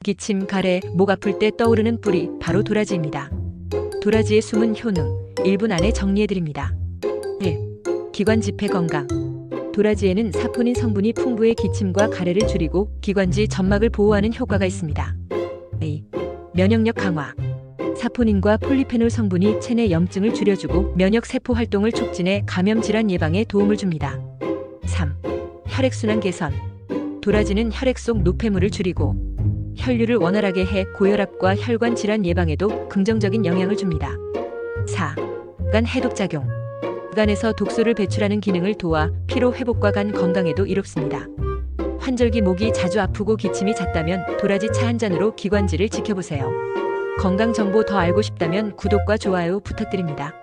기침, 가래, 목 아플 때 떠오르는 뿌리 바로 도라지입니다. 도라지의 숨은 효능 1분 안에 정리해드립니다. 1. 기관지폐 건강. 도라지에는 사포닌 성분이 풍부해 기침과 가래를 줄이고 기관지 점막을 보호하는 효과가 있습니다. 2. 면역력 강화. 사포닌과 폴리페놀 성분이 체내 염증을 줄여주고 면역세포 활동을 촉진해 감염 질환 예방에 도움을 줍니다. 3. 혈액순환 개선. 도라지는 혈액 속 노폐물을 줄이고 혈류를 원활하게 해 고혈압과 혈관 질환 예방에도 긍정적인 영향을 줍니다. 4. 간 해독작용. 간에서 독소를 배출하는 기능을 도와 피로 회복과 간 건강에도 이롭습니다. 환절기 목이 자주 아프고 기침이 잦다면 도라지 차 한 잔으로 기관지를 지켜보세요. 건강 정보 더 알고 싶다면 구독과 좋아요 부탁드립니다.